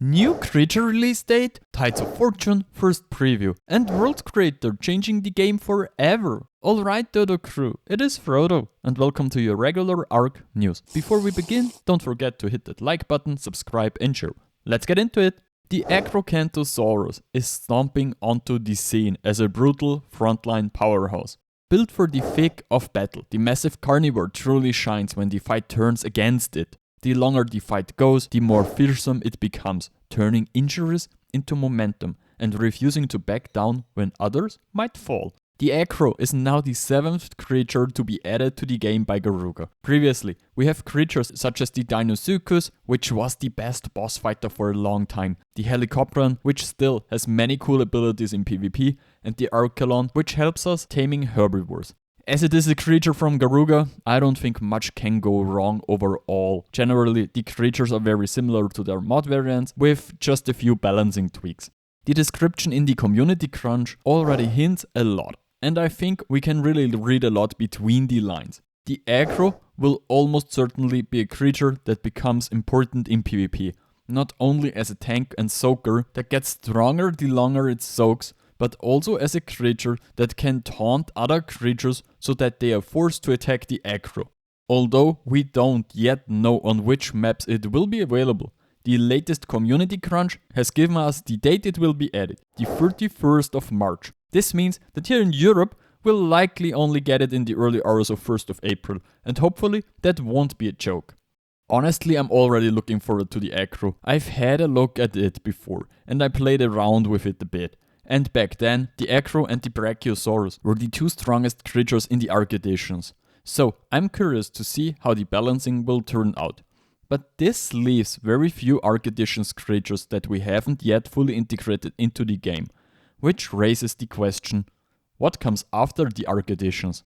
New creature release date, Tides of Fortune, first preview, and world creator changing the game forever. Alright Dodo crew, it is Frodo, and welcome to your regular ARK news. Before we begin, don't forget to hit that like button, subscribe and share. Let's get into it. The Acrocanthosaurus is stomping onto the scene as a brutal frontline powerhouse. Built for the thick of battle, the massive carnivore truly shines when the fight turns against it. The longer the fight goes, the more fearsome it becomes, turning injuries into momentum and refusing to back down when others might fall. The Acro is now the 7th creature to be added to the game by Garuga. Previously, we have creatures such as the Deinosuchus, which was the best boss fighter for a long time, the Helicopteron, which still has many cool abilities in PvP, and the Archelon, which helps us taming herbivores. As it is a creature from Garuga, I don't think much can go wrong overall. Generally, the creatures are very similar to their mod variants, with just a few balancing tweaks. The description in the community crunch already hints a lot, and I think we can really read a lot between the lines. The Acro will almost certainly be a creature that becomes important in PvP, not only as a tank and soaker that gets stronger the longer it soaks, but also as a creature that can taunt other creatures so that they are forced to attack the Acro. Although we don't yet know on which maps it will be available, the latest community crunch has given us the date it will be added, the 31st of March. This means that here in Europe, we'll likely only get it in the early hours of 1st of April, and hopefully that won't be a joke. Honestly, I'm already looking forward to the Acro. I've had a look at it before, and I played around with it a bit. And back then, the Acro and the Brachiosaurus were the two strongest creatures in the ARK editions. So I'm curious to see how the balancing will turn out. But this leaves very few ARK editions creatures that we haven't yet fully integrated into the game, which raises the question, what comes after the ARK editions?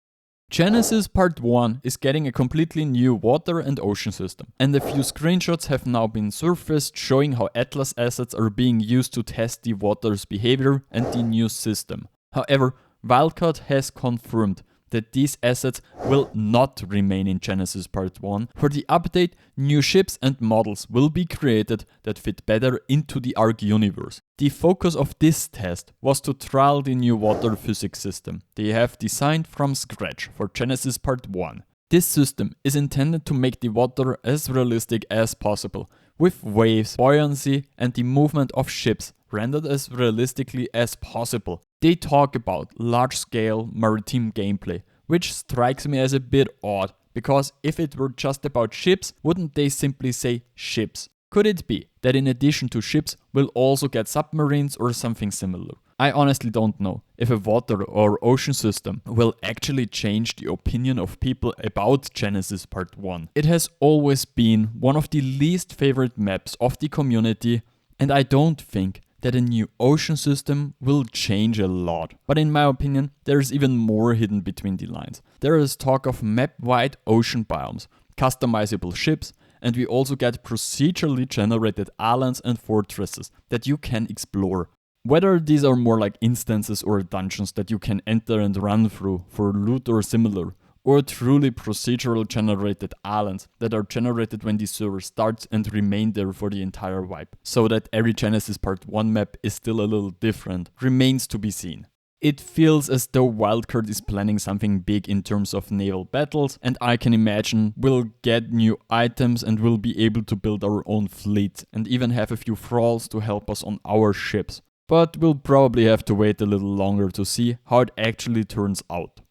Genesis Part 1 is getting a completely new water and ocean system, and a few screenshots have now been surfaced showing how Atlas assets are being used to test the water's behavior and the new system. However, Wildcard has confirmed that these assets will not remain in Genesis Part 1. For the update, new ships and models will be created that fit better into the ARK universe. The focus of this test was to trial the new water physics system they have designed from scratch for Genesis Part 1. This system is intended to make the water as realistic as possible, with waves, buoyancy and the movement of ships rendered as realistically as possible. They talk about large-scale maritime gameplay, which strikes me as a bit odd, because if it were just about ships, wouldn't they simply say ships? Could it be that in addition to ships, we'll also get submarines or something similar? I honestly don't know if a water or ocean system will actually change the opinion of people about Genesis Part 1. It has always been one of the least favorite maps of the community, and I don't think that a new ocean system will change a lot. But in my opinion, there's even more hidden between the lines. There is talk of map-wide ocean biomes, customizable ships, and we also get procedurally generated islands and fortresses that you can explore. Whether these are more like instances or dungeons that you can enter and run through for loot or similar, or truly procedural generated islands that are generated when the server starts and remain there for the entire wipe, so that every Genesis Part 1 map is still a little different, remains to be seen. It feels as though Wildcard is planning something big in terms of naval battles, and I can imagine we'll get new items and we'll be able to build our own fleet and even have a few thralls to help us on our ships. But we'll probably have to wait a little longer to see how it actually turns out.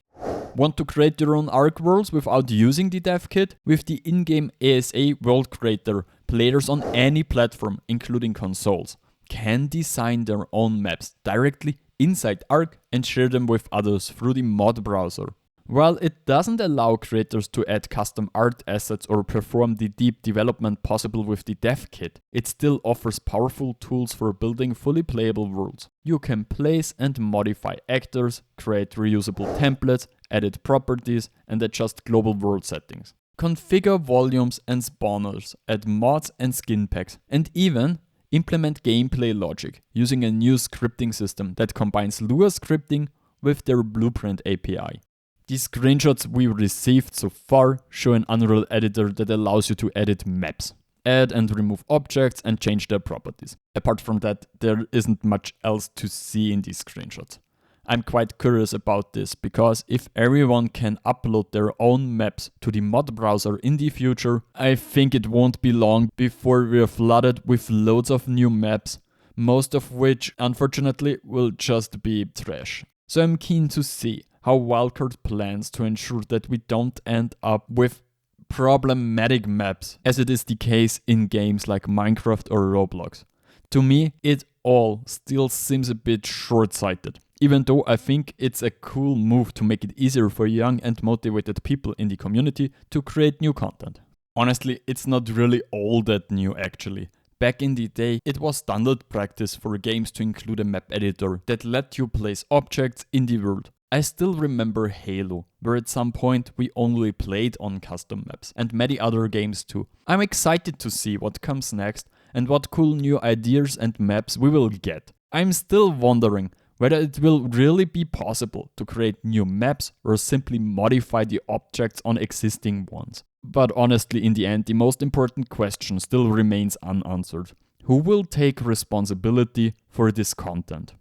Want to create your own ARK worlds without using the dev kit? With the in-game ASA World Creator, players on any platform, including consoles, can design their own maps directly inside ARK and share them with others through the mod browser. While it doesn't allow creators to add custom art assets or perform the deep development possible with the dev kit, it still offers powerful tools for building fully playable worlds. You can place and modify actors, create reusable templates, edit properties, and adjust global world settings. Configure volumes and spawners, add mods and skin packs, and even implement gameplay logic using a new scripting system that combines Lua scripting with their Blueprint API. The screenshots we received so far show an Unreal editor that allows you to edit maps. add and remove objects and change their properties. Apart from that, there isn't much else to see in these screenshots. I'm quite curious about this because if everyone can upload their own maps to the mod browser in the future, I think it won't be long before we're flooded with loads of new maps, most of which unfortunately will just be trash. So I'm keen to see how Wildcard plans to ensure that we don't end up with problematic maps, as it is the case in games like Minecraft or Roblox. To me, it all still seems a bit short-sighted, even though I think it's a cool move to make it easier for young and motivated people in the community to create new content. Honestly, it's not really all that new actually. Back in the day, it was standard practice for games to include a map editor that let you place objects in the world. I still remember Halo, where at some point we only played on custom maps, and many other games too. I'm excited to see what comes next and what cool new ideas and maps we will get. I'm still wondering whether it will really be possible to create new maps or simply modify the objects on existing ones. But honestly, in the end, the most important question still remains unanswered. Who will take responsibility for this content?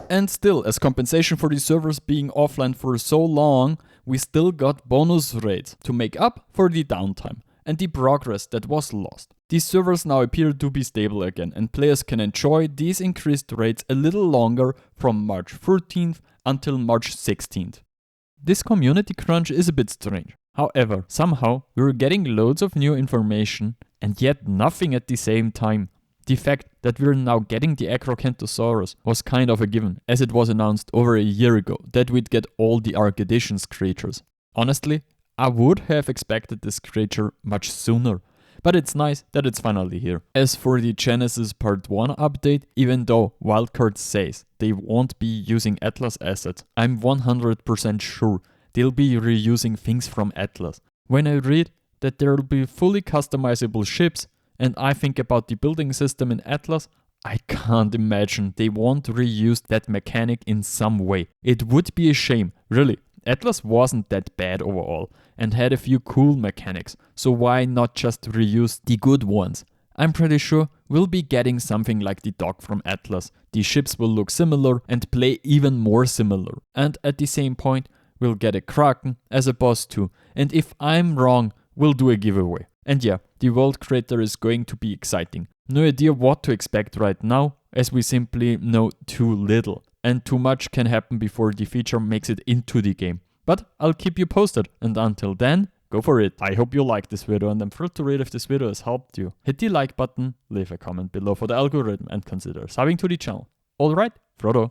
And still, as compensation for the servers being offline for so long, we still got bonus raids to make up for the downtime and the progress that was lost. These servers now appear to be stable again, and players can enjoy these increased rates a little longer from March 14th until March 16th. This community crunch is a bit strange. However, somehow we're getting loads of new information and yet nothing at the same time. The fact that we're now getting the Acrocanthosaurus was kind of a given, as it was announced over a year ago that we'd get all the ARK Editions creatures. Honestly, I would have expected this creature much sooner, but it's nice that it's finally here. As for the Genesis Part 1 update, even though Wildcard says they won't be using Atlas assets, I'm 100% sure they'll be reusing things from Atlas. When I read that there'll be fully customizable ships, and I think about the building system in Atlas, I can't imagine they won't reuse that mechanic in some way. It would be a shame, really. Atlas wasn't that bad overall and had a few cool mechanics, so why not just reuse the good ones? I'm pretty sure we'll be getting something like the dock from Atlas. The ships will look similar and play even more similar. And at the same point, we'll get a Kraken as a boss too. And if I'm wrong, we'll do a giveaway. And yeah, the world creator is going to be exciting. No idea what to expect right now, as we simply know too little. And too much can happen before the feature makes it into the game. But I'll keep you posted, and until then, go for it. I hope you liked this video, and I'm thrilled to read if this video has helped you. Hit the like button, leave a comment below for the algorithm, and consider subbing to the channel. Alright, Frodo.